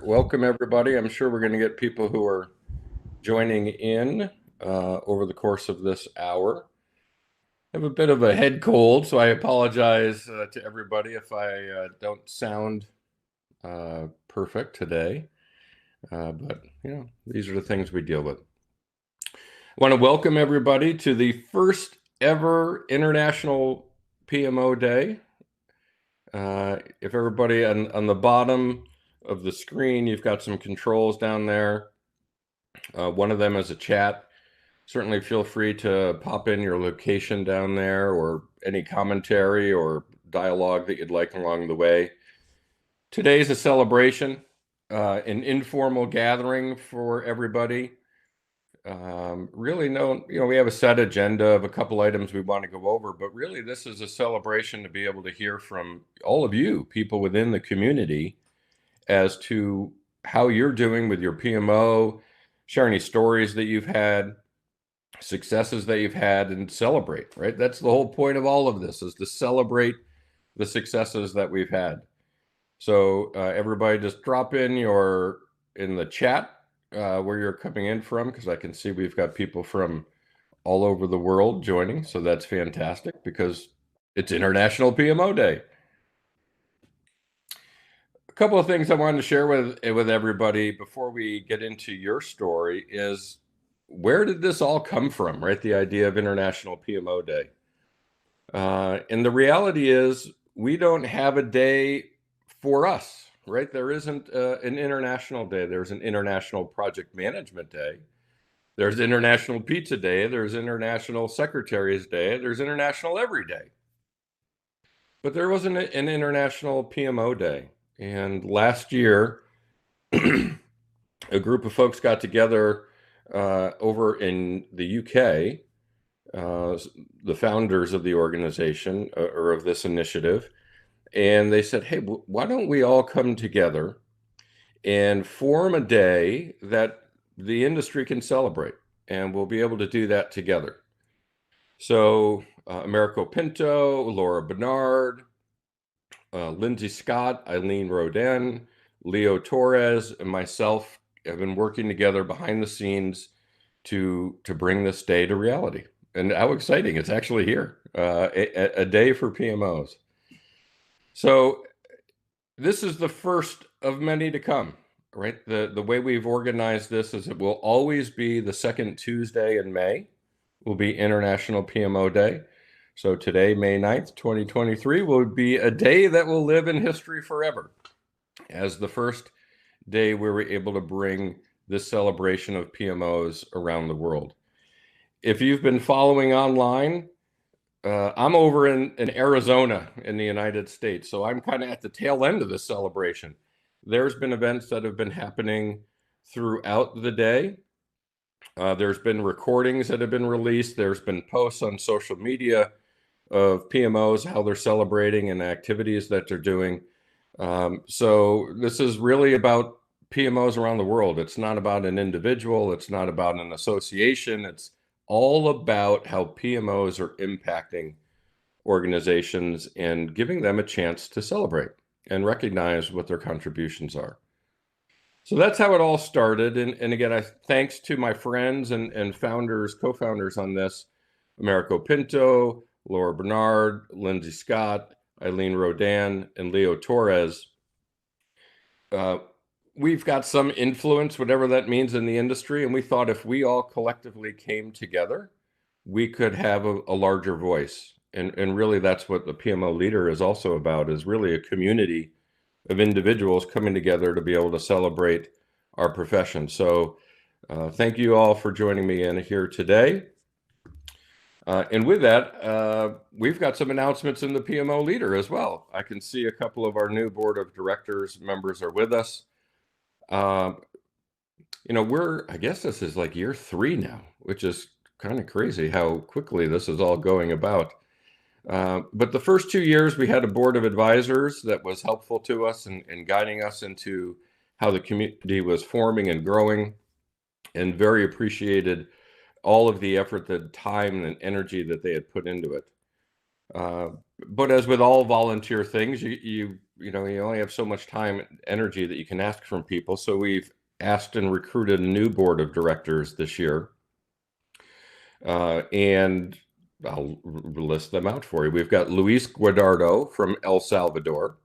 Welcome, everybody. I'm sure we're going to get people who are joining in over the course of this hour. I have a bit of a head cold, so I apologize to everybody if I don't sound perfect today. But, these are the things we deal with. I want to welcome everybody to the first ever International PMO Day. If everybody on the bottom of the screen, you've got some controls down there. One of them is a chat. Certainly feel free to pop in your location down there or any commentary or dialogue that you'd like along the way. Today's a celebration, an informal gathering for everybody. Really we have a set agenda of a couple items we want to go over, but really this is a celebration to be able to hear from all of you, people within the community, as to how you're doing with your PMO, share any stories that you've had, successes that you've had, and celebrate, right? That's the whole point of all of this, is to celebrate the successes that we've had. So everybody just drop in the chat where you're coming in from, because I can see we've got people from all over the world joining. So that's fantastic because it's International PMO Day. A couple of things I wanted to share with everybody before we get into your story is, where did this all come from, right? The idea of International PMO Day. And the reality is we don't have a day for us, right? There isn't an international day. There's an International Project Management Day. There's International Pizza Day. There's International Secretaries Day. There's International Every Day. But there wasn't an International PMO Day. And last year, a group of folks got together over in the UK, the founders of the organization or of this initiative, and they said, hey, why don't we all come together and form a day that the industry can celebrate, and we'll be able to do that together. So Americo Pinto, Laura Bernard, Lindsay Scott, Eileen Rodin, Leo Torres, and myself have been working together behind the scenes to bring this day to reality. And how exciting, it's actually here, a day for PMOs. So this is the first of many to come, right? The way we've organized this is it will always be the second Tuesday in May will be International PMO Day. So today, May 9th, 2023, will be a day that will live in history forever as the first day we were able to bring this celebration of PMOs around the world. If you've been following online, I'm over in Arizona in the United States, so I'm kind of at the tail end of this celebration. There's been events that have been happening throughout the day. There's been recordings that have been released. There's been posts on social media of PMOs, how they're celebrating and activities that they're doing. So this is really about PMOs around the world. It's not about an individual. It's not about an association. It's all about how PMOs are impacting organizations and giving them a chance to celebrate and recognize what their contributions are. So that's how it all started. And again, thanks to my friends and founders, co-founders on this, Americo Pinto, Laura Bernard, Lindsay Scott, Eileen Rodin, and Leo Torres. We've got some influence, whatever that means, in the industry, and we thought if we all collectively came together, we could have a larger voice. And really that's what the PMO Leader is also about, is really a community of individuals coming together to be able to celebrate our profession. So thank you all for joining me in here today. And with that, we've got some announcements in the PMO Leader as well. I can see a couple of our new board of directors members are with us. I guess this is like year 3 now, which is kind of crazy how quickly this is all going about. But the first 2 years, we had a board of advisors that was helpful to us and guiding us into how the community was forming and growing, and very appreciated all of the effort, the time and energy that they had put into it. But as with all volunteer things, you you only have so much time and energy that you can ask from people. So we've asked and recruited a new board of directors this year. And I'll list them out for you. We've got Luis Guadardo from El Salvador,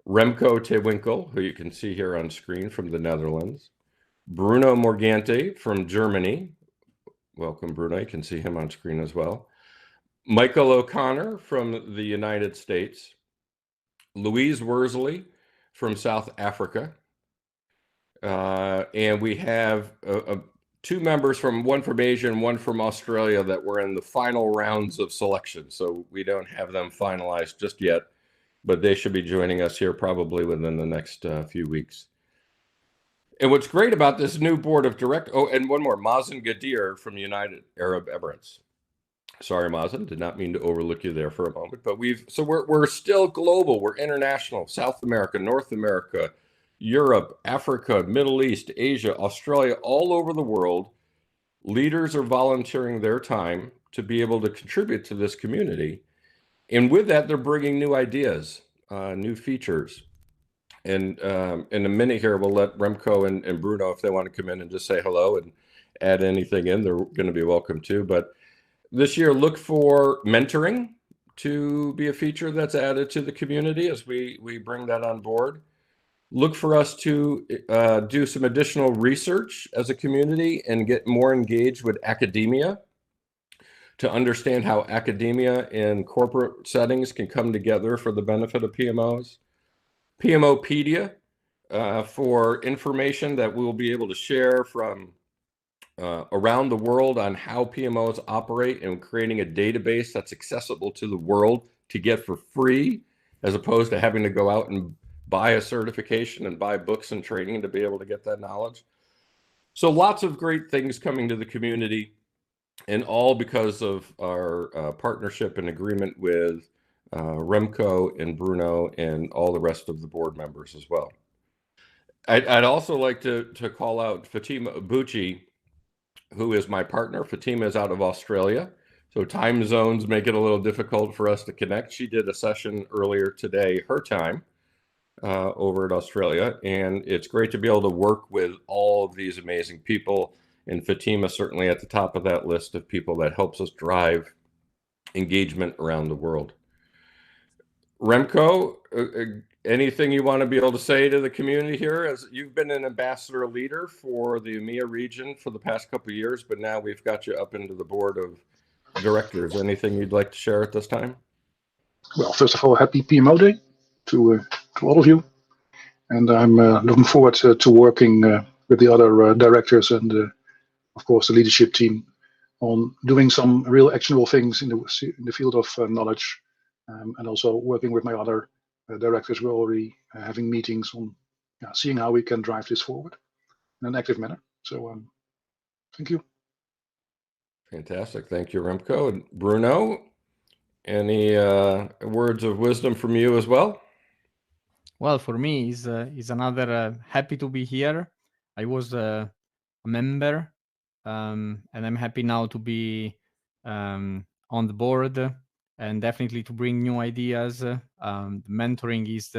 Remco Tewinkel, who you can see here on screen, from the Netherlands, Bruno Morgante from Germany. Welcome, Bruno. You can see him on screen as well. Michael O'Connor from the United States, Louise Worsley from South Africa, and we have two members, one from Asia and one from Australia, that were in the final rounds of selection. So we don't have them finalized just yet, but they should be joining us here probably within the next few weeks. And what's great about this new board of directors, oh, and one more, Mazen Gadir from United Arab Emirates. Sorry, Mazen, did not mean to overlook you there for a moment, but we're still global. We're international. South America, North America, Europe, Africa, Middle East, Asia, Australia, all over the world. Leaders are volunteering their time to be able to contribute to this community. And with that, they're bringing new ideas, new features. And in a minute here, we'll let Remco and Bruno, if they want to come in and just say hello and add anything in, they're going to be welcome too. But this year, look for mentoring to be a feature that's added to the community as we bring that on board. Look for us to do some additional research as a community and get more engaged with academia to understand how academia and corporate settings can come together for the benefit of PMOs. PMOpedia for information that we'll be able to share from around the world on how PMOs operate, and creating a database that's accessible to the world to get for free, as opposed to having to go out and buy a certification and buy books and training to be able to get that knowledge. So lots of great things coming to the community, and all because of our partnership and agreement with Remco and Bruno and all the rest of the board members as well. I'd also like to call out Fatima Abuchi, who is my partner. Fatima is out of Australia, so time zones make it a little difficult for us to connect. She did a session earlier today, her time, over at Australia, and it's great to be able to work with all of these amazing people, and Fatima certainly at the top of that list of people that helps us drive engagement around the world. Remco, anything you want to be able to say to the community here? As you've been an ambassador leader for the EMEA region for the past couple of years, but now we've got you up into the board of directors. Anything you'd like to share at this time? Well, first of all, happy PMO Day to all of you. And I'm looking forward to working with the other directors and, of course, the leadership team on doing some real actionable things in the field of knowledge, and also working with my other directors. We're already having meetings on seeing how we can drive this forward in an active manner. So thank you. Fantastic. Thank you, Remco. And Bruno, any words of wisdom from you as well? Well, for me, is another happy to be here. I was a member, and I'm happy now to be on the board, and definitely to bring new ideas. Mentoring is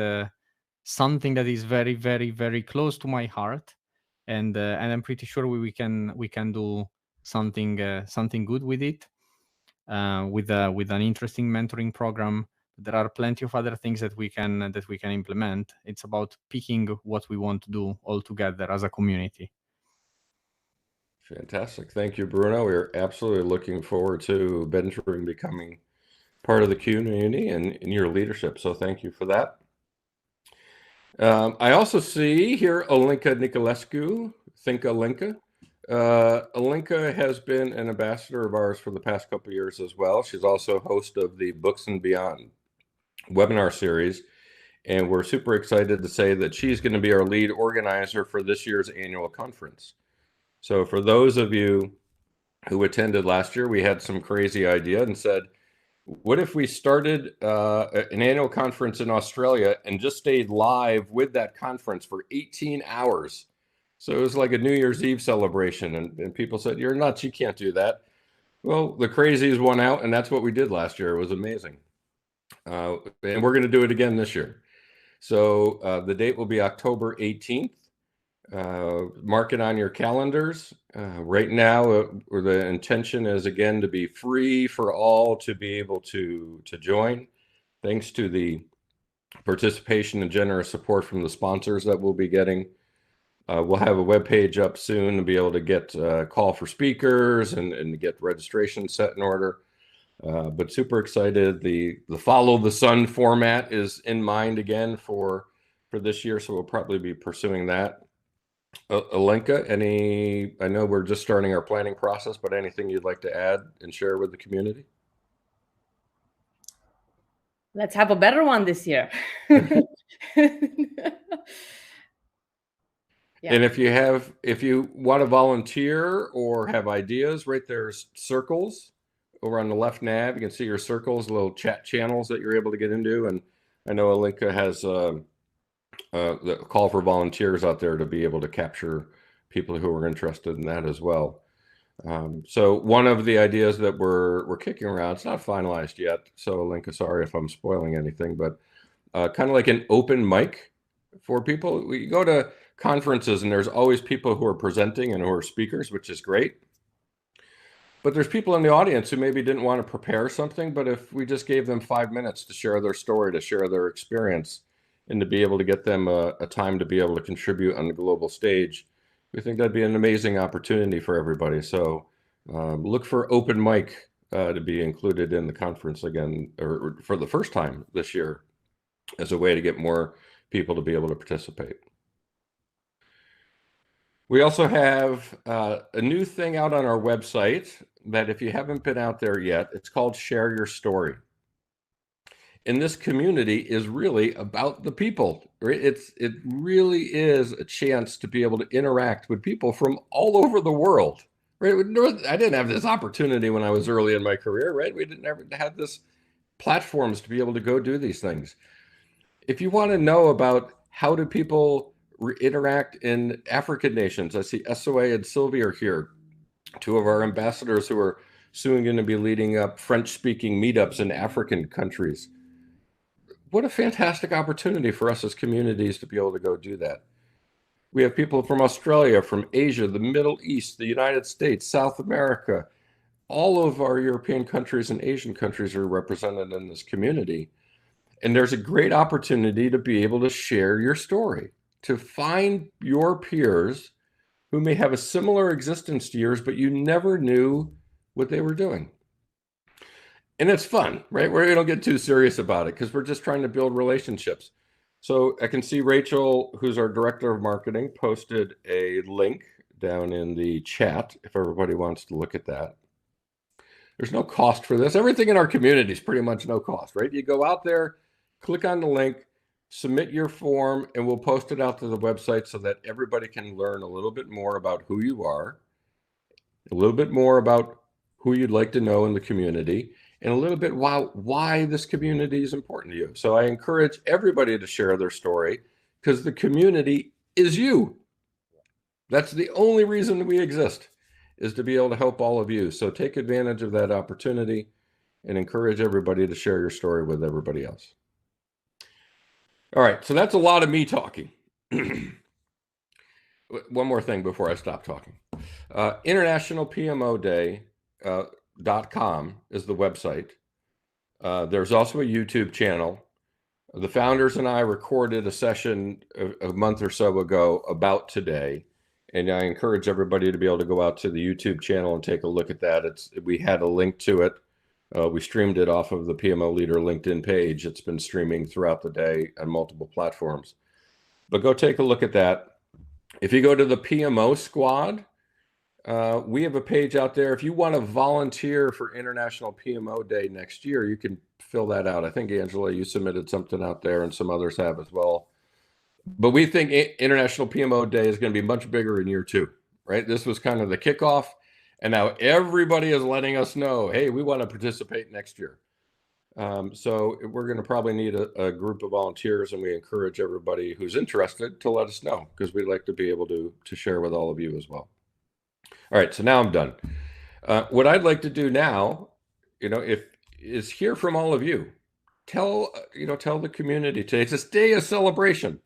something that is very, very, very close to my heart, and I'm pretty sure we can do something good with it, with an interesting mentoring program. There are plenty of other things that we can implement. It's about picking what we want to do all together as a community. Fantastic. Thank you, Bruno. We're absolutely looking forward to mentoring becoming part of the community and in your leadership. So thank you for that. I also see here Alinka Nicolescu. Think Alinka. Alinka has been an ambassador of ours for the past couple of years as well. She's also host of the Books and Beyond webinar series, and we're super excited to say that she's going to be our lead organizer for this year's annual conference. So for those of you who attended last year, we had some crazy idea and said, what if we started an annual conference in Australia and just stayed live with that conference for 18 hours? So it was like a New Year's Eve celebration, and people said, you're nuts, you can't do that. Well, the crazies won out, and that's what we did last year. It was amazing. And we're going to do it again this year. So the date will be October 18th. Mark it on your calendars. Right now, the intention is, again, to be free for all to be able to join. Thanks to the participation and generous support from the sponsors that we'll be getting. We'll have a web page up soon to be able to get call for speakers and get registration set in order. But super excited. The follow the sun format is in mind again for this year, so we'll probably be pursuing that. Alenka, I know we're just starting our planning process, but anything you'd like to add and share with the community? Let's have a better one this year. Yeah. And if you want to volunteer or have ideas, right, there's circles over on the left nav. You can see your circles, little chat channels that you're able to get into. And I know Alenka has the call for volunteers out there to be able to capture people who are interested in that as well. So one of the ideas that we're kicking around, it's not finalized yet. So Alenka, sorry if I'm spoiling anything, but kind of like an open mic for people. We go to conferences and there's always people who are presenting and who are speakers, which is great. But there's people in the audience who maybe didn't want to prepare something, but if we just gave them 5 minutes to share their story, to share their experience, and to be able to get them a time to be able to contribute on the global stage, we think that'd be an amazing opportunity for everybody. So look for open mic to be included in the conference again, or for the first time this year, as a way to get more people to be able to participate. We also have a new thing out on our website that if you haven't been out there yet, it's called Share Your Story. And this community is really about the people, right? It really is a chance to be able to interact with people from all over the world, right? I didn't have this opportunity when I was early in my career, right? We didn't ever have this platforms to be able to go do these things. If you want to know about how do people interact in African nations, I see SOA and Sylvie are here, two of our ambassadors who are soon going to be leading up French-speaking meetups in African countries. What a fantastic opportunity for us as communities to be able to go do that. We have people from Australia, from Asia, the Middle East, the United States, South America. All of our European countries and Asian countries are represented in this community. And there's a great opportunity to be able to share your story, to find your peers who may have a similar existence to yours, but you never knew what they were doing. And it's fun, right? We don't get too serious about it because we're just trying to build relationships. So I can see Rachel, who's our director of marketing, posted a link down in the chat if everybody wants to look at that. There's no cost for this. Everything in our community is pretty much no cost, right? You go out there, click on the link, submit your form, and we'll post it out to the website so that everybody can learn a little bit more about who you are, a little bit more about who you'd like to know in the community, and a little bit why this community is important to you. So I encourage everybody to share their story because the community is you. That's the only reason we exist, is to be able to help all of you. So take advantage of that opportunity and encourage everybody to share your story with everybody else. All right, so that's a lot of me talking. One more thing before I stop talking. International PMO Day.com is the website. There's also a YouTube channel. The founders and I recorded a session a month or so ago about today, and I encourage everybody to be able to go out to the YouTube channel and take a look at that. We had a link to it. We streamed it off of the PMO Leader LinkedIn page. It's been streaming throughout the day on multiple platforms. But go take a look at that. If you go to the PMO Squad, we have a page out there. If you want to volunteer for International PMO Day next year, you can fill that out. I think, Angela, you submitted something out there and some others have as well. But we think International PMO Day is going to be much bigger in year 2, right? This was kind of the kickoff. And now everybody is letting us know, hey, we want to participate next year. So we're going to probably need a group of volunteers, and we encourage everybody who's interested to let us know because we'd like to be able to share with all of you as well. All right, so now I'm done. What I'd like to do now, is hear from all of you. tell the community today. It's this day of celebration.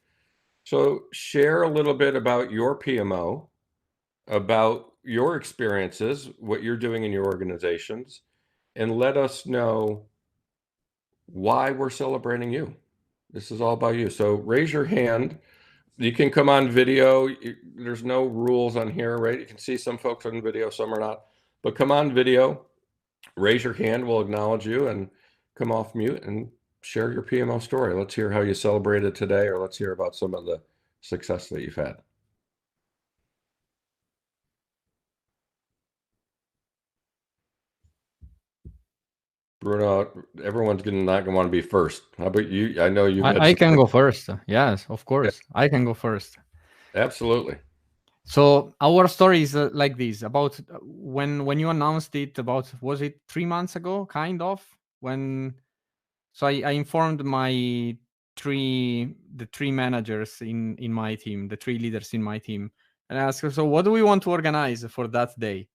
So share a little bit about your PMO, about your experiences, what you're doing in your organizations, and let us know why we're celebrating you. This is all about you. So raise your hand. You can come on video. There's no rules on here, right? You can see some folks on video, some are not. But come on video, raise your hand. We'll acknowledge you and come off mute and share your PMO story. Let's hear how you celebrated today, or let's hear about some of the success that you've had. Bruno, everyone's not gonna want to be first. How about you? I know you. I can go first. Yes, of course, I can go first. Absolutely. So our story is like this. About when you announced it, about, was it 3 months ago, kind of, when. So I informed the three managers in my team, the 3 leaders in my team, and I asked, so what do we want to organize for that day?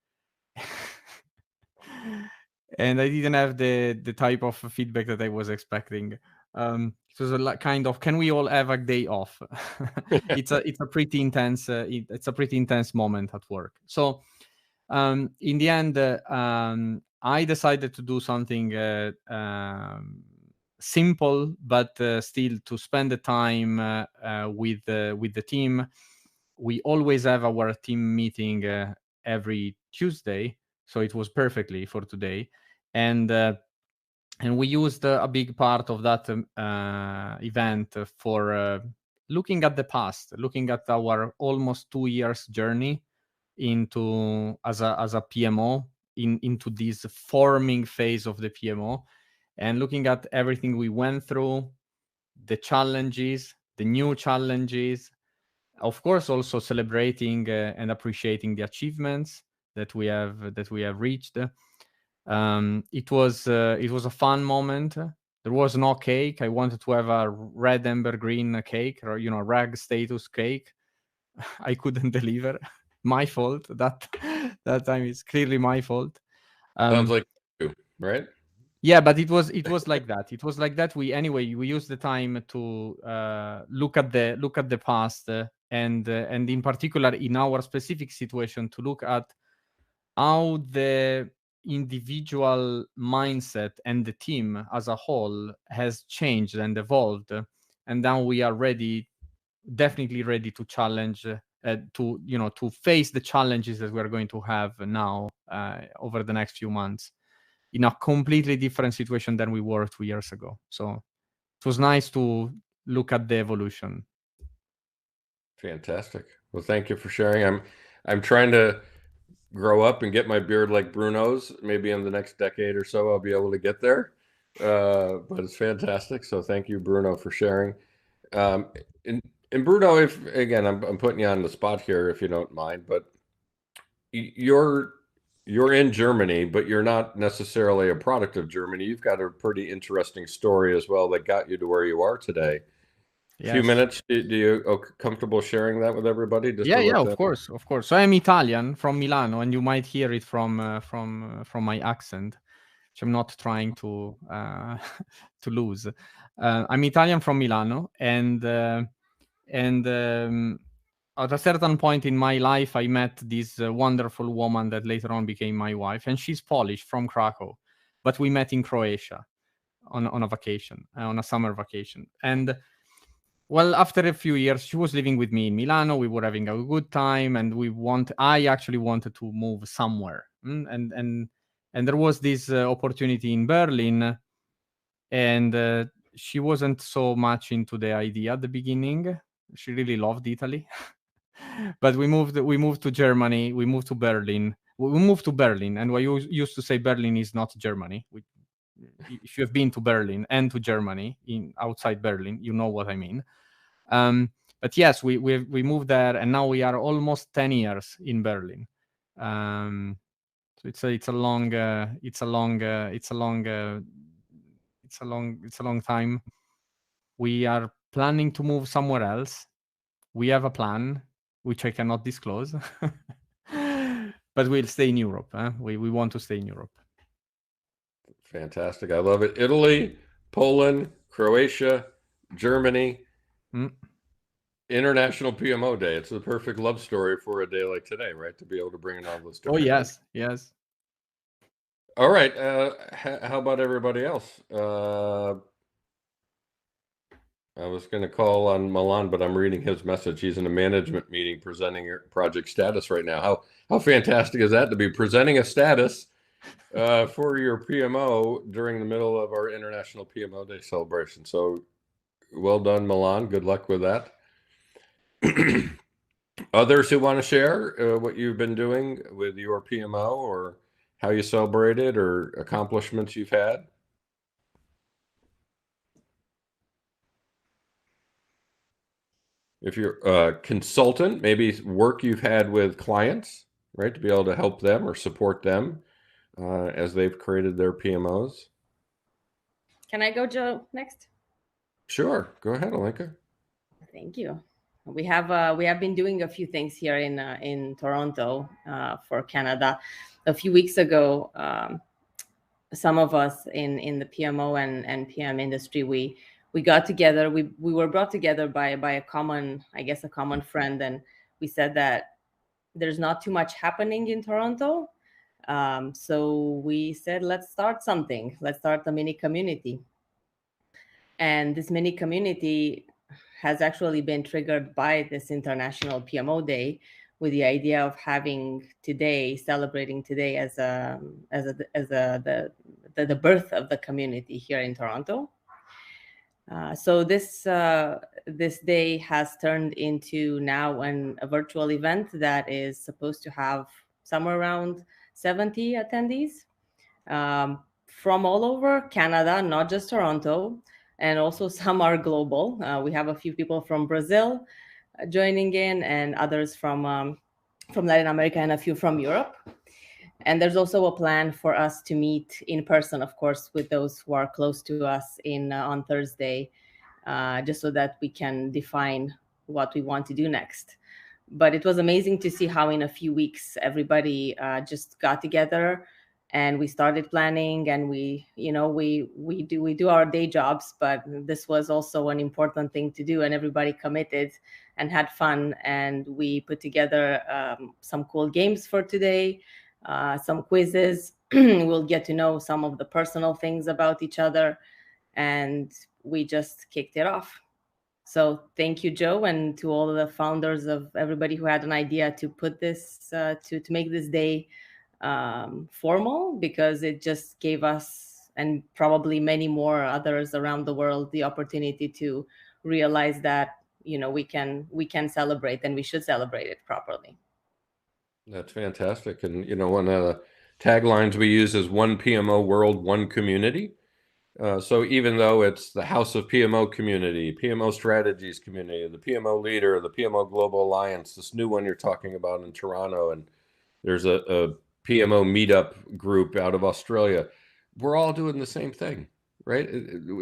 And I didn't have the type of feedback that I was expecting. It was a kind of, can we all have a day off? It's a pretty intense it's a pretty intense moment at work. So in the end, I decided to do something simple, but still to spend the time with the team. We always have our team meeting every Tuesday, so it was perfectly for today, and we used a big part of that event for looking at the past, looking at our almost 2 years journey into as a PMO, into this forming phase of the PMO, and looking at everything we went through, the challenges, the new challenges, of course, also celebrating and appreciating the achievements that we have reached. It was a fun moment. There was no cake. I wanted to have a red, amber, green cake, or rag status cake. I couldn't deliver. My fault. That time is clearly my fault. Sounds like you, right? Yeah, but it was like that. It was like that. We used the time to look at the past, and in particular in our specific situation, to look at how the individual mindset and the team as a whole has changed and evolved, and now we are definitely ready to challenge, to face the challenges that we're going to have now over the next few months, in a completely different situation than we were 2 years ago. So it was nice to look at the evolution. Fantastic. Well, thank you for sharing. I'm trying to grow up and get my beard like Bruno's. Maybe in the next decade or so, I'll be able to get there. But it's fantastic. So thank you, Bruno, for sharing. And Bruno, if again, I'm putting you on the spot here, if you don't mind, but you're in Germany, but you're not necessarily a product of Germany. You've got a pretty interesting story as well that got you to where you are today. Yes. Few minutes. Do you comfortable sharing that with everybody? Yeah, of course. So I'm Italian from Milano, and you might hear it from my accent, which I'm not trying to to lose. I'm Italian from Milano, and at a certain point in my life, I met this wonderful woman that later on became my wife, and she's Polish, from Krakow, but we met in Croatia on a vacation, on a summer vacation. And well, after a few years, she was living with me in Milano. We were having a good time, and I actually wanted to move somewhere. And there was this opportunity in Berlin, and she wasn't so much into the idea at the beginning. She really loved Italy. But we moved to Germany. We moved to Berlin. We moved to Berlin, and I used to say Berlin is not Germany. If you have been to Berlin and to Germany outside Berlin, you know what I mean. But yes, we moved there, and now we are almost 10 years in Berlin. So it's a long time. We are planning to move somewhere else. We have a plan, which I cannot disclose, but we'll stay in Europe. We want to stay in Europe. Fantastic. I love it. Italy, Poland, Croatia, Germany. Mm. International PMO Day. It's the perfect love story for a day like today, right? To be able to bring in all those Oh, different. yes, yes. All right. How about everybody else? I was going to call on Milan, but I'm reading his message. He's in a management meeting presenting your project status right now. How fantastic is that to be presenting a status for your PMO during the middle of our International PMO Day celebration? So well done, Milan. Good luck with that. Others who want to share what you've been doing with your PMO or how you celebrated or accomplishments you've had? If you're a consultant, maybe work you've had with clients, right, to be able to help them or support them as they've created their PMOs. Can I go, Joe, next? Sure. Go ahead, Alenka. Thank you. We have been doing a few things here in Toronto for Canada. A few weeks ago, some of us in the PMO and PM industry, we got together. We were brought together by a common friend, and we said that there's not too much happening in Toronto. So we said, let's start something. Let's start a mini community. And this mini community has actually been triggered by this International PMO Day, with the idea of having today, celebrating today as the birth of the community here in Toronto. So this day has turned into now a virtual event that is supposed to have somewhere around 70 attendees from all over Canada, not just Toronto, and also some are global. We have a few people from Brazil joining in, and others from Latin America, and a few from Europe. And there's also a plan for us to meet in person, of course, with those who are close to us on Thursday, just so that we can define what we want to do next. But it was amazing to see how in a few weeks everybody just got together and we started planning, and we do our day jobs, but this was also an important thing to do, and everybody committed and had fun, and we put together some cool games for today, some quizzes. We'll get to know some of the personal things about each other, and we just kicked it off. So thank you, Joe, and to all of the founders, of everybody who had an idea to put this to make this day formal, because it just gave us, and probably many more others around the world, the opportunity to realize that we can celebrate, and we should celebrate it properly. That's fantastic. And one of the taglines we use is one PMO world, one community. So even though it's the House of PMO community, PMO strategies community, the PMO Leader, the PMO Global Alliance, this new one you're talking about in Toronto, and there's a PMO Meetup group out of Australia, we're all doing the same thing, right?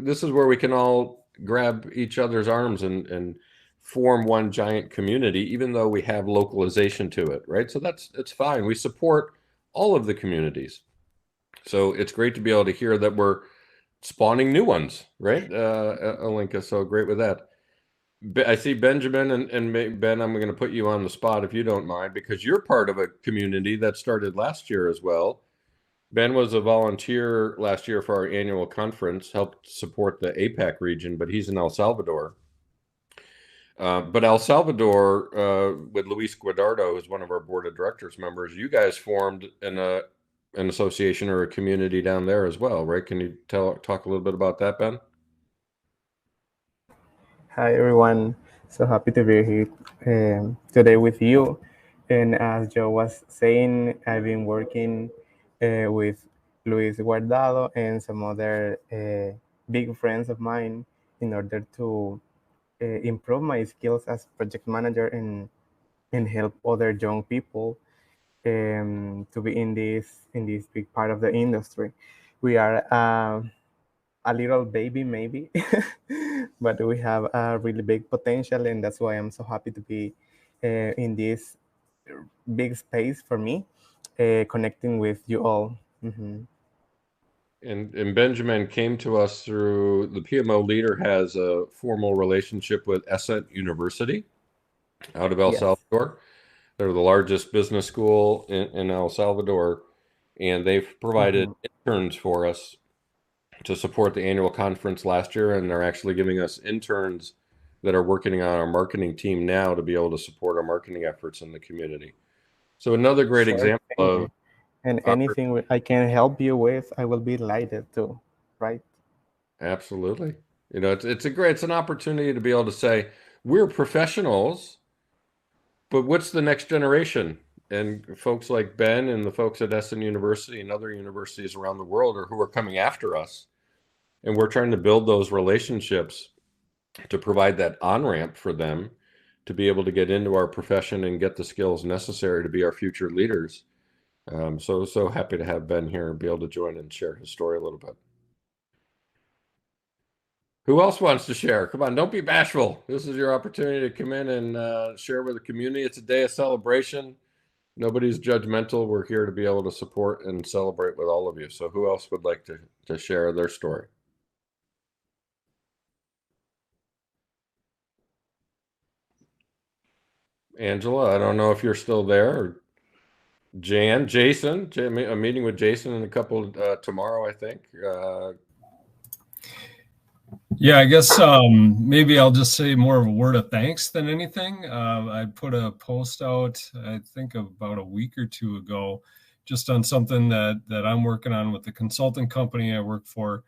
This is where we can all grab each other's arms and form one giant community, even though we have localization to it, right? So it's fine. We support all of the communities. So it's great to be able to hear that we're spawning new ones, right? Alenka, so great with that. I see Benjamin and Ben, I'm going to put you on the spot if you don't mind, because you're part of a community that started last year as well. Ben was a volunteer last year for our annual conference, helped support the APAC region, but he's in El Salvador. But El Salvador, with Luis Guadardo, who's one of our board of directors members, you guys formed an association or a community down there as well, right? Can you talk a little bit about that, Ben? Hi, everyone. So happy to be here today with you. And as Joe was saying, I've been working with Luis Guardado and some other big friends of mine in order to improve my skills as project manager and help other young people to be in this big part of the industry. We are a little baby maybe, but we have a really big potential, and that's why I'm so happy to be in this big space for me, connecting with you all. Mm-hmm. And Benjamin came to us through the PMO Leader has a formal relationship with Essent University out of El Yes. Salvador. They're the largest business school in El Salvador, and they've provided interns for us to support the annual conference last year, and they're actually giving us interns that are working on our marketing team now to be able to support our marketing efforts in the community. So another great example of and anything I can help you with, I will be delighted to, right? Absolutely. You know, it's an opportunity to be able to say we're professionals, but what's the next generation? And folks like Ben and the folks at Essen University and other universities around the world are who are coming after us. And we're trying to build those relationships to provide that on-ramp for them to be able to get into our profession and get the skills necessary to be our future leaders. So happy to have Ben here and be able to join and share his story a little bit. Who else wants to share? Come on, don't be bashful. This is your opportunity to come in and share with the community. It's a day of celebration. Nobody's judgmental. We're here to be able to support and celebrate with all of you. So who else would like to share their story? Angela, I don't know if you're still there. Or Jason, a meeting with Jason in a couple tomorrow, I think. Yeah, I guess maybe I'll just say more of a word of thanks than anything. I put a post out, I think about a week or two ago, just on something that I'm working on with the consulting company I work for.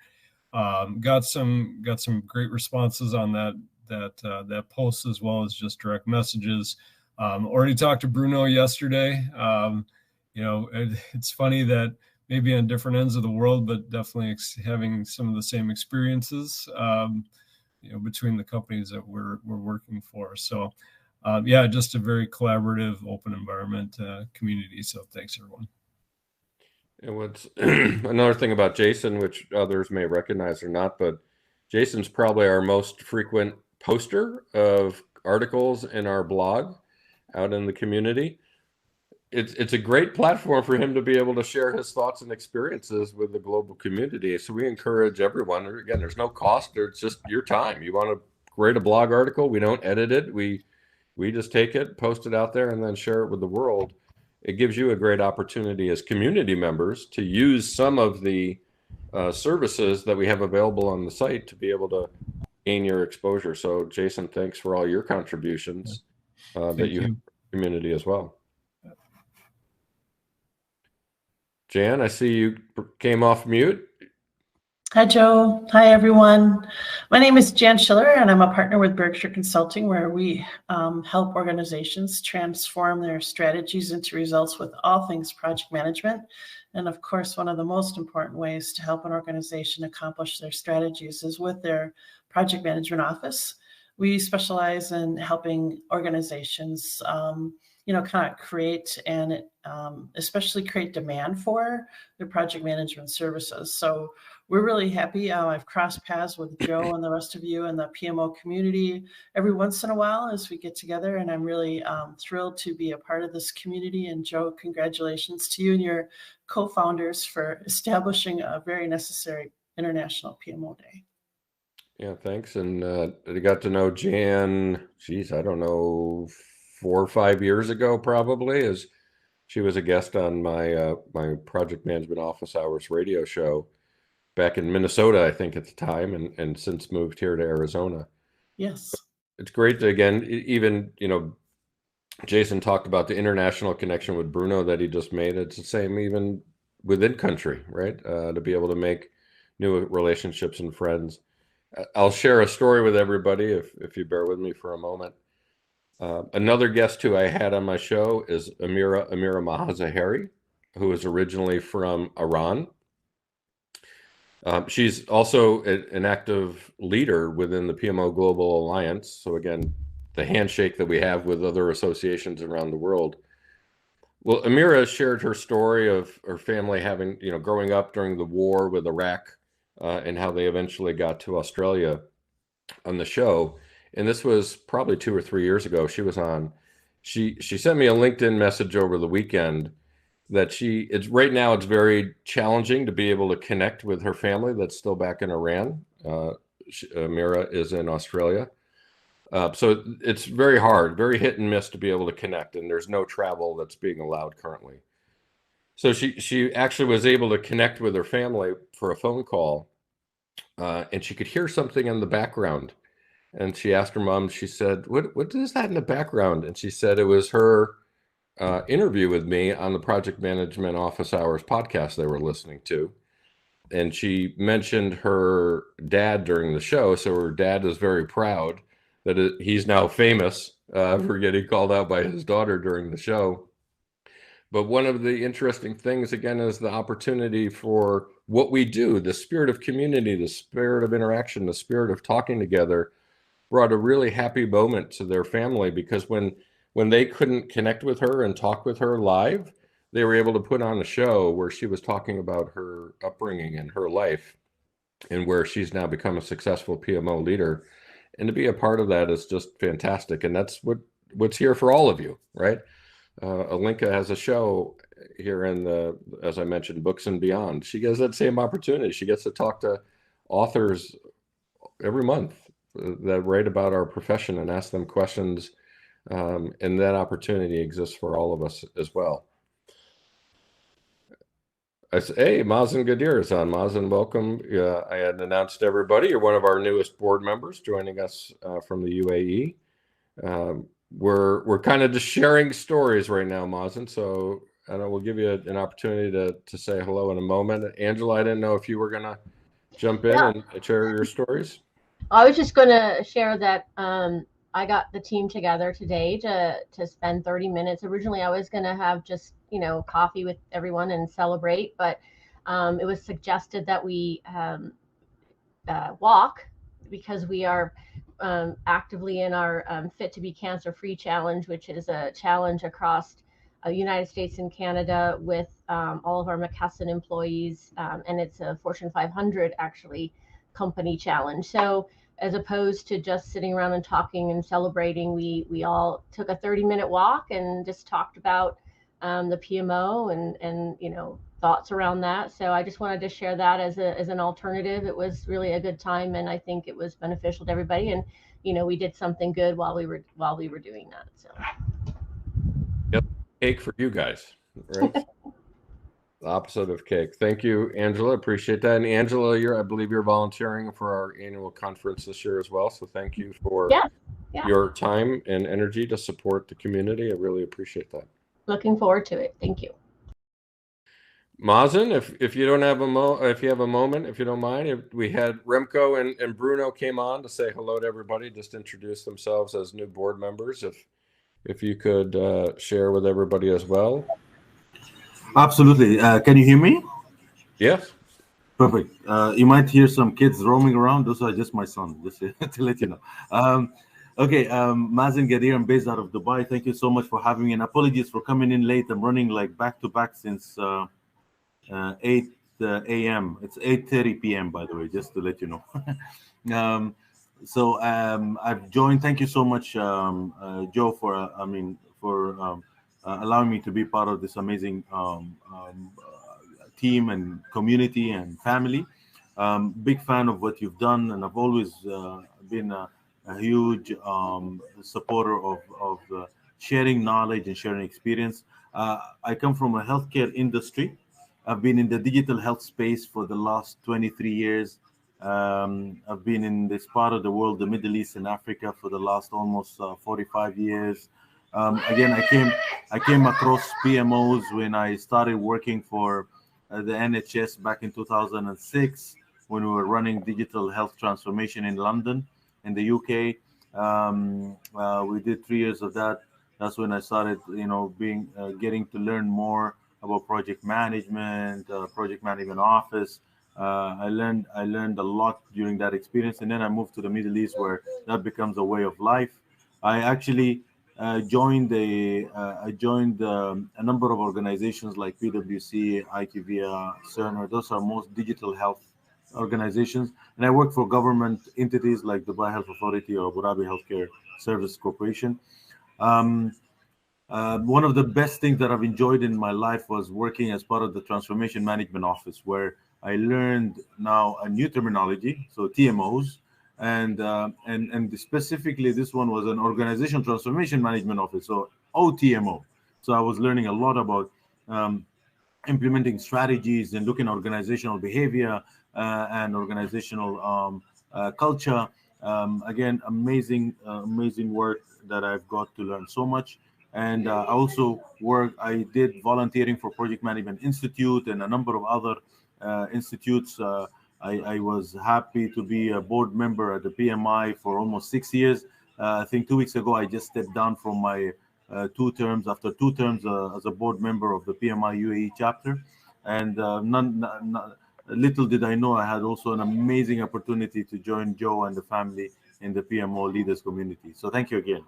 Got some great responses on that post, as well as just direct messages. Already talked to Bruno yesterday. It's funny that maybe on different ends of the world, but definitely having some of the same experiences, between the companies that we're working for. So, just a very collaborative, open environment community. So thanks, everyone. And what's another thing about Jason, which others may recognize or not, but Jason's probably our most frequent poster of articles in our blog out in the community. It's a great platform for him to be able to share his thoughts and experiences with the global community. So we encourage everyone. Again, there's no cost. It's just your time. You want to create a blog article? We don't edit it. We just take it, post it out there, and then share it with the world. It gives you a great opportunity as community members to use some of the services that we have available on the site to be able to gain your exposure. So Jason, thanks for all your contributions that you have in the community as well. Jan, I see you came off mute. Hi, Joe. Hi, everyone. My name is Jan Schiller, and I'm a partner with Berkshire Consulting, where we help organizations transform their strategies into results with all things project management. And of course, one of the most important ways to help an organization accomplish their strategies is with their project management office. We specialize in helping organizations kind of create and especially create demand for their project management services. So we're really happy. I've crossed paths with Joe and the rest of you in the PMO community every once in a while as we get together. And I'm really thrilled to be a part of this community. And Joe, congratulations to you and your co-founders for establishing a very necessary International PMO Day. Yeah, thanks. And I got to know Jan, I don't know, 4 or 5 years ago, probably, as she was a guest on my my project management office hours radio show back in Minnesota, I think at the time, and since moved here to Arizona. Yes. It's great to, again, even, Jason talked about the international connection with Bruno that he just made. It's the same even within country, right? To be able to make new relationships and friends. I'll share a story with everybody if you bear with me for a moment. Another guest who I had on my show is Amira Mahazaheri, who is originally from Iran. She's also an active leader within the PMO Global Alliance. So again, the handshake that we have with other associations around the world. Well, Amira shared her story of her family having, growing up during the war with Iraq and how they eventually got to Australia on the show. And this was probably 2 or 3 years ago. She was on. She sent me a LinkedIn message over the weekend, that it's right now it's very challenging to be able to connect with her family that's still back in Iran. Mira is in Australia. So it's very hard, very hit and miss to be able to connect, and there's no travel that's being allowed currently. So she actually was able to connect with her family for a phone call, and she could hear something in the background. And she asked her mom, she said, what is that in the background? And she said it was her interview with me on the Project Management Office Hours podcast they were listening to. And she mentioned her dad during the show. So her dad is very proud that he's now famous for getting called out by his daughter during the show. But one of the interesting things, again, is the opportunity for what we do, the spirit of community, the spirit of interaction, the spirit of talking together brought a really happy moment to their family, because when they couldn't connect with her and talk with her live, they were able to put on a show where she was talking about her upbringing and her life and where she's now become a successful PMO leader. And to be a part of that is just fantastic. And that's what's here for all of you, right? Alinka has a show here in as I mentioned, Books and Beyond. She gets that same opportunity. She gets to talk to authors every month that write about our profession and ask them questions. And that opportunity exists for all of us as well. I say, hey, Mazen Gadir is on. Mazen, welcome. I had announced to everybody, you're one of our newest board members joining us from the UAE. We're kind of just sharing stories right now, Mazen. So I know we'll give you an opportunity to say hello in a moment. Angela, I didn't know if you were going to jump in and share your stories. I was just going to share that I got the team together today to spend 30 minutes. Originally, I was going to have just, coffee with everyone and celebrate, but it was suggested that we walk, because we are actively in our Fit to be Cancer-Free Challenge, which is a challenge across the United States and Canada with all of our McKesson employees, and it's a Fortune 500 actually company challenge. So as opposed to just sitting around and talking and celebrating, we all took a 30-minute walk and just talked about the PMO and thoughts around that. So I just wanted to share that as an alternative. It was really a good time, and I think it was beneficial to everybody. And we did something good while we were doing that. So yep, cake for you guys, right? The opposite of cake. Thank you, Angela. Appreciate that. And Angela, I believe you're volunteering for our annual conference this year as well. So thank you for your time and energy to support the community. I really appreciate that. Looking forward to it. Thank you. Mazen, if you don't have if you have a moment, if you don't mind, we had Remco and Bruno came on to say hello to everybody, just introduce themselves as new board members. If you could share with everybody as well. Absolutely. Can you hear me? Yes. Perfect. You might hear some kids roaming around. Those are just my son, just to let you know. Okay, Mazen Gadir, I'm based out of Dubai. Thank you so much for having me, and apologies for coming in late. I'm running like back-to-back since 8 a.m. It's 8:30 p.m., by the way, just to let you know. So I've joined. Thank you so much, Joe, for allowing me to be part of this amazing team and community and family. Big fan of what you've done, and I've always been a huge supporter of sharing knowledge and sharing experience. I come from a healthcare industry. I've been in the digital health space for the last 23 years. I've been in this part of the world, the Middle East and Africa, for the last almost 45 years. Again, I came across PMOs when I started working for the NHS back in 2006, when we were running digital health transformation in London, in the UK. We did 3 years of that. That's when I started, getting to learn more about project management office. I learned a lot during that experience, and then I moved to the Middle East, where that becomes a way of life. I actually joined a number of organizations like PwC, IQVIA, Cerner. Those are most digital health organizations, and I work for government entities like Dubai Health Authority or Abu Dhabi Healthcare Service Corporation. One of the best things that I've enjoyed in my life was working as part of the Transformation Management Office, where I learned now a new terminology, so TMOs, and specifically this one was an Organizational Transformation Management Office, so OTMO. So I was learning a lot about implementing strategies and looking at organizational behavior and organizational culture. Again, amazing work that I've got to learn so much. And I also I did volunteering for Project Management Institute and a number of other institutes. I was happy to be a board member at the PMI for almost 6 years. I think 2 weeks ago, I just stepped down from my 2 terms, after 2 terms as a board member of the PMI UAE chapter. And little did I know, I had also an amazing opportunity to join Joe and the family in the PMO leaders community. So thank you again.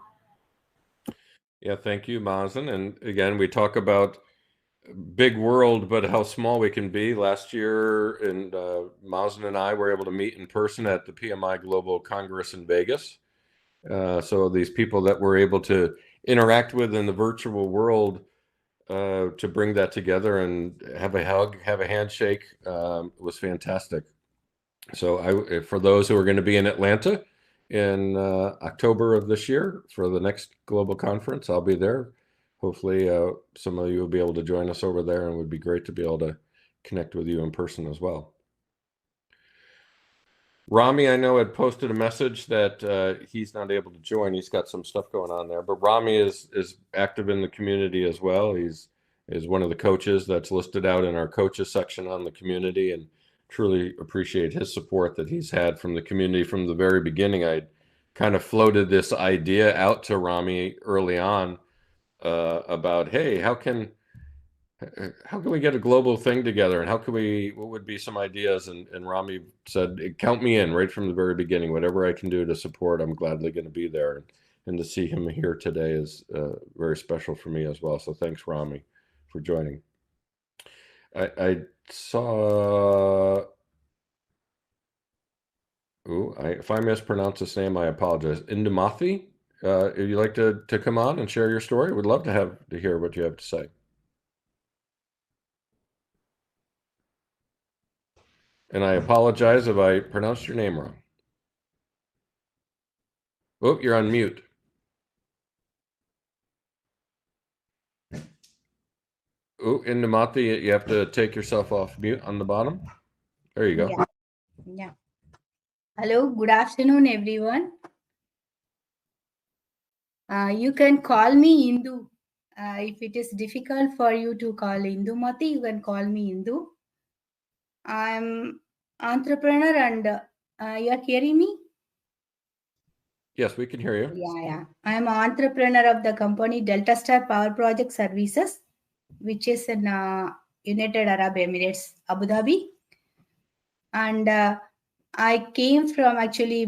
Yeah, thank you, Mazen. And again, we talk about big world, but how small we can be. Last year, and Mazen and I were able to meet in person at the PMI Global Congress in Vegas. So these people that we're able to interact with in the virtual world, to bring that together and have a hug, have a handshake, was fantastic. So for those who are going to be in Atlanta in October of this year for the next global conference, I'll be there. Hopefully some of you will be able to join us over there, and it would be great to be able to connect with you in person as well. Rami, I know, had posted a message that he's not able to join. He's got some stuff going on there, but Rami is active in the community as well. He's one of the coaches that's listed out in our coaches section on the community, and truly appreciate his support that he's had from the community from the very beginning. I kind of floated this idea out to Rami early on about, hey, how can we get a global thing together, and what would be some ideas? And Rami said, count me in right from the very beginning. Whatever I can do to support, I'm gladly going to be there. And to see him here today is very special for me as well. So thanks, Rami, for joining. I saw, if I mispronounce his name, I apologize. Indumathi, if you'd like to come on and share your story, we'd love to hear what you have to say. And I apologize if I pronounced your name wrong. Oh, you're on mute. Oh, Indumathi, you have to take yourself off mute on the bottom. There you go. Yeah. Hello, good afternoon, everyone. You can call me Indu. If it is difficult for you to call Indumathi, you can call me Indu. I'm entrepreneur, and you're hearing me? Yes, we can hear you. Yeah. I'm an entrepreneur of the company Delta Star Power Project Services, which is in United Arab Emirates, Abu Dhabi. And I came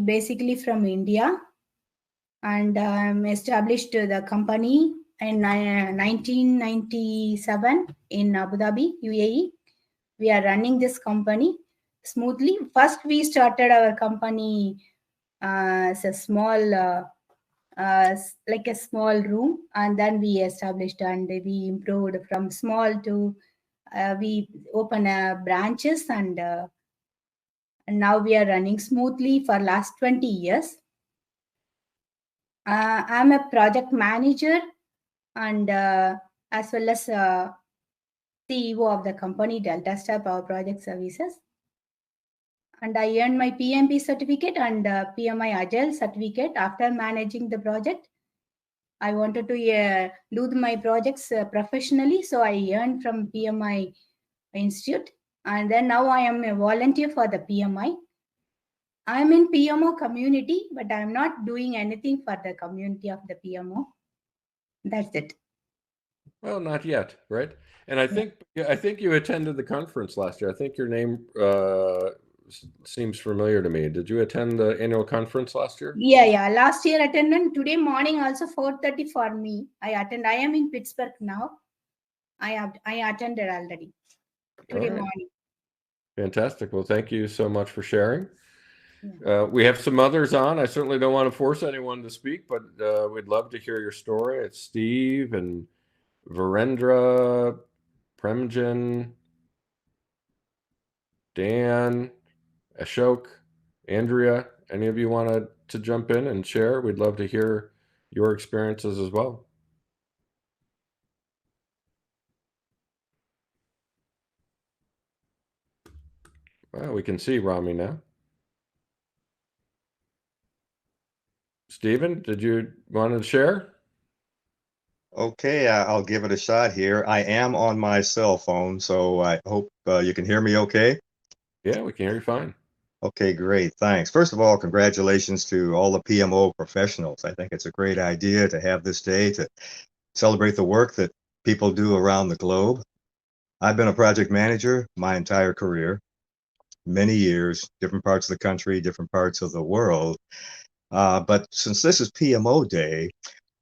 basically from India, and established the company in 1997 in Abu Dhabi, UAE. We are running this company smoothly. First, we started our company as a small, like a small room, and then we established and we improved from small to we open branches, and now we are running smoothly for last 20 years. I'm a project manager and as well as CEO of the company Delta Star Power Project Services. And I earned my PMP certificate and PMI Agile certificate after managing the project. I wanted to do my projects professionally, so I earned from PMI Institute. And then now I am a volunteer for the PMI. I'm in PMO community, but I'm not doing anything for the community of the PMO. That's it. Well, not yet, right? And I think you attended the conference last year. I think your name seems familiar to me. Did you attend the annual conference last year? Yeah. Last year attended. Today morning also 4:30 for me. I attend. I am in Pittsburgh now. I attended already today morning. Fantastic. Well, thank you so much for sharing. We have some others on. I certainly don't want to force anyone to speak, but we'd love to hear your story. It's Steve and Virendra, Premjan, Dan, Ashok, Andrea. Any of you want to jump in and share? We'd love to hear your experiences as well. Well, we can see Rami now. Stephen, did you want to share? Okay, I'll give it a shot here. I am on my cell phone, so I hope you can hear me okay. Yeah, we can hear you fine. Okay, great. Thanks. First of all, congratulations to all the PMO professionals. I think it's a great idea to have this day to celebrate the work that people do around the globe. I've been a project manager my entire career, many years, different parts of the country, different parts of the world. But since this is PMO Day,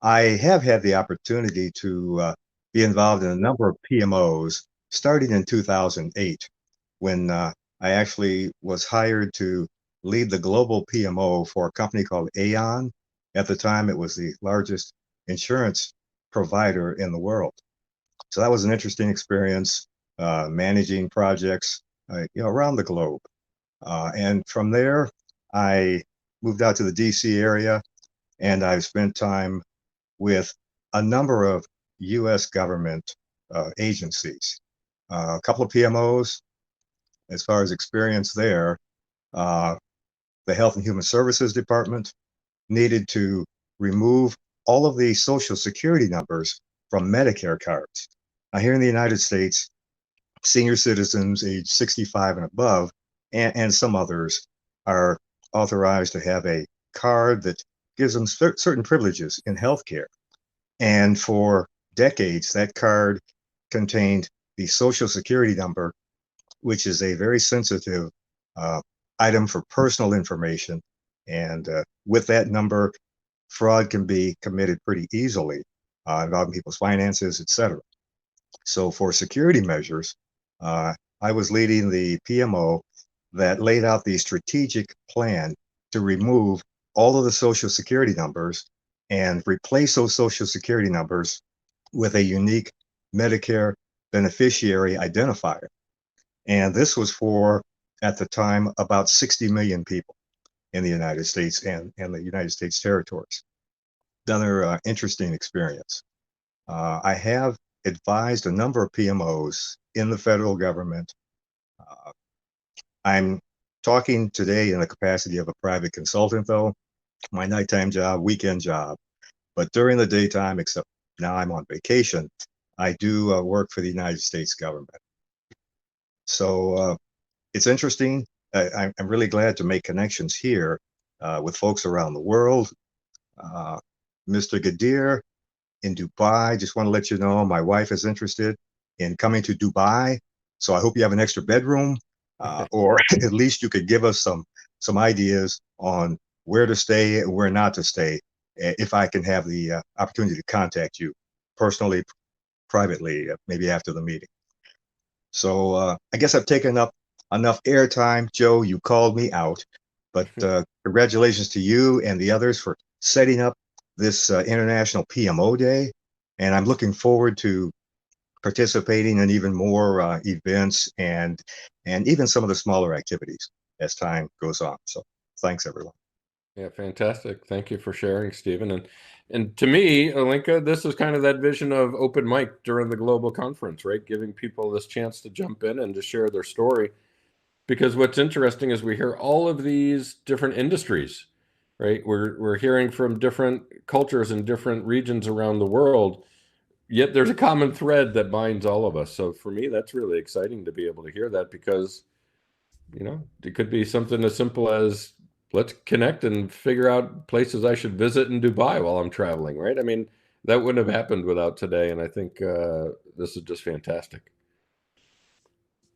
I have had the opportunity to be involved in a number of PMOs starting in 2008, when I actually was hired to lead the global PMO for a company called Aon. At the time, it was the largest insurance provider in the world. So that was an interesting experience, managing projects around the globe. And from there, I moved out to the DC area, and I've spent time with a number of U.S. government agencies, a couple of PMOs. As far as experience there, the Health and Human Services Department needed to remove all of the Social Security numbers from Medicare cards. Now, here in the United States, senior citizens age 65 and above, and some others, are authorized to have a card that gives them certain privileges in healthcare. And for decades, that card contained the Social Security number, which is a very sensitive item for personal information. And with that number, fraud can be committed pretty easily, involving people's finances, etc. So for security measures, I was leading the PMO that laid out the strategic plan to remove all of the Social Security numbers and replace those Social Security numbers with a unique Medicare beneficiary identifier. And this was for, at the time, about 60 million people in the United States and the United States territories. Another interesting experience. I have advised a number of PMOs in the federal government. I'm talking today in the capacity of a private consultant, though, my nighttime job, weekend job. But during the daytime, except now I'm on vacation, I do work for the United States government. So it's interesting. I'm really glad to make connections here with folks around the world. Mr. Gadir in Dubai, just want to let you know my wife is interested in coming to Dubai. So I hope you have an extra bedroom, or at least you could give us some ideas on where to stay and where not to stay, if I can have the opportunity to contact you personally, privately, maybe after the meeting. So I guess I've taken up enough airtime. Joe, you called me out, but congratulations to you and the others for setting up this International PMO Day. And I'm looking forward to participating in even more events and even some of the smaller activities as time goes on. So thanks, everyone. Yeah, fantastic. Thank you for sharing, Stephen. And to me, Alinka, this is kind of that vision of open mic during the global conference, right? Giving people this chance to jump in and to share their story. Because what's interesting is we hear all of these different industries, right? We're hearing from different cultures and different regions around the world, yet there's a common thread that binds all of us. So for me, that's really exciting to be able to hear that, because, you know, it could be something as simple as, let's connect and figure out places I should visit in Dubai while I'm traveling, right? I mean, that wouldn't have happened without today. And I think this is just fantastic.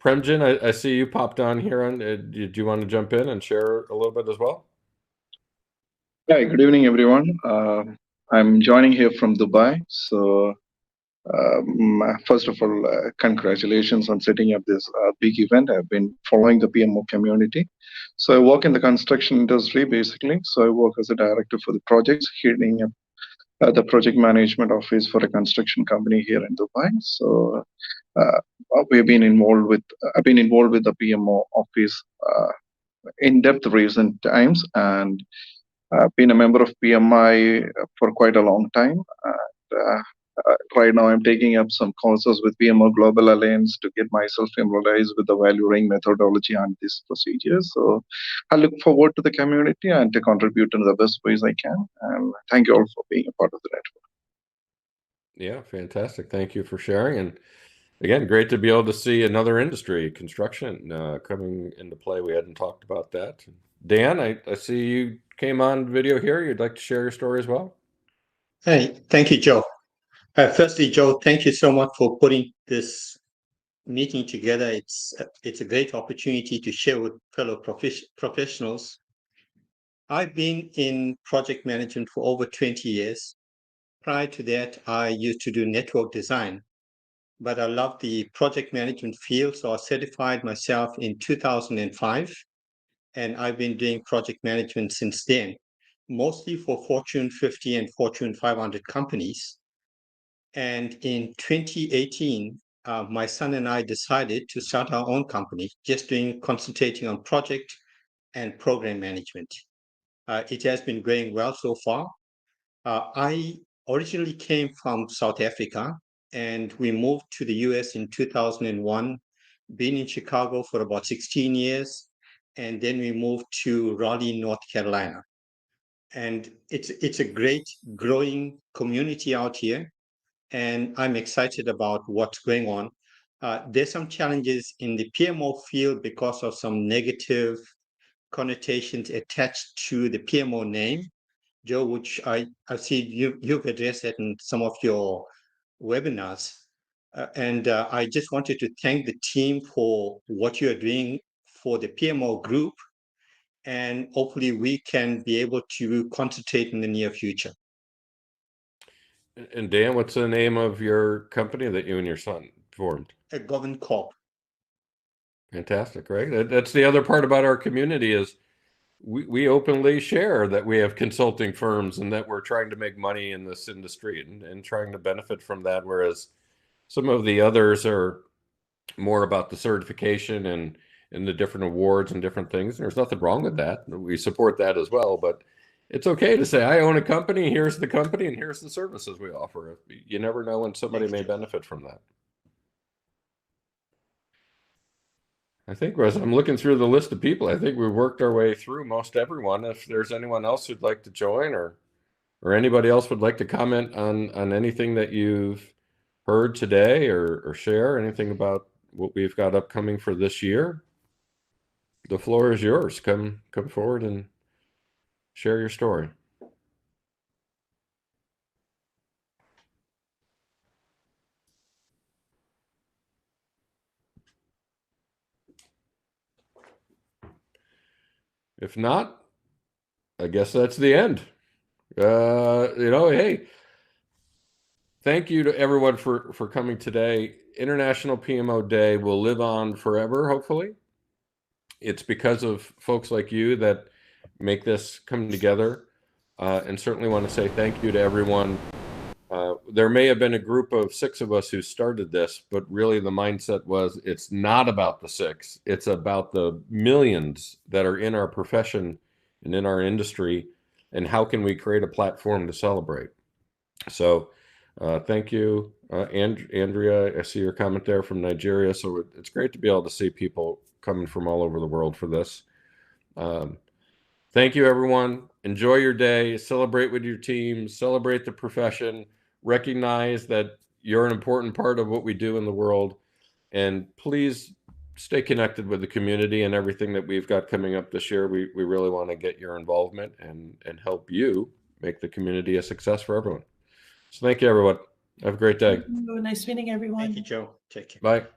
Premjan, I see you popped on here. Do you want to jump in and share a little bit as well? Hi, good evening, everyone. I'm joining here from Dubai. So First of all, congratulations on setting up this big event. I've been following the PMO community. So I work in the construction industry, basically. So I work as a director for the projects, heading up the project management office for a construction company here in Dubai. So I've been involved with the PMO office in depth recent times, and I've been a member of PMI for quite a long time. Right now, I'm taking up some courses with PMO Global Alliance to get myself familiarized with the value ring methodology and this procedure. So I look forward to the community and to contribute in the best ways I can. And thank you all for being a part of the network. Yeah, fantastic. Thank you for sharing. And again, great to be able to see another industry, construction, coming into play. We hadn't talked about that. Dan, I see you came on video here. You'd like to share your story as well? Hey, thank you, Joe. Firstly, Joe, thank you so much for putting this meeting together. It's a great opportunity to share with fellow professionals. I've been in project management for over 20 years. Prior to that, I used to do network design, but I love the project management field, so I certified myself in 2005, and I've been doing project management since then, mostly for Fortune 50 and Fortune 500 companies. And in 2018, my son and I decided to start our own company, just concentrating on project and program management. It has been going well so far. I originally came from South Africa, and we moved to the US in 2001, been in Chicago for about 16 years, and then we moved to Raleigh, North Carolina. And it's a great growing community out here, and I'm excited about what's going on. There's some challenges in the PMO field because of some negative connotations attached to the PMO name, Joe, which I see you've addressed that in some of your webinars. And I just wanted to thank the team for what you're doing for the PMO group, and hopefully we can be able to concentrate in the near future. And Dan, what's the name of your company that you and your son formed? A Govern Corp. Fantastic, right? That's the other part about our community is we openly share that we have consulting firms and that we're trying to make money in this industry and trying to benefit from that, whereas some of the others are more about the certification and the different awards and different things. There's nothing wrong with that. We support that as well, but it's okay to say, I own a company, here's the company, and here's the services we offer. You never know when somebody may benefit from that. I think as I'm looking through the list of people, I think we've worked our way through most everyone. If there's anyone else who'd like to join or anybody else would like to comment on anything that you've heard today or share anything about what we've got upcoming for this year, the floor is yours. Come forward and share your story. If not, I guess that's the end. Hey, thank you to everyone for coming today. International PMO Day will live on forever, hopefully. It's because of folks like you that make this come together, and certainly want to say thank you to everyone. There may have been a group of 6 of us who started this, but really the mindset was it's not about the 6. It's about the millions that are in our profession and in our industry, and how can we create a platform to celebrate. So thank you, Andrea. I see your comment there from Nigeria. So it's great to be able to see people coming from all over the world for this. Thank you, everyone. Enjoy your day. Celebrate with your team. Celebrate the profession. Recognize that you're an important part of what we do in the world. And please stay connected with the community and everything that we've got coming up this year. We really want to get your involvement and help you make the community a success for everyone. So thank you, everyone. Have a great day. Nice meeting everyone. Thank you, Joe. Take care. Bye.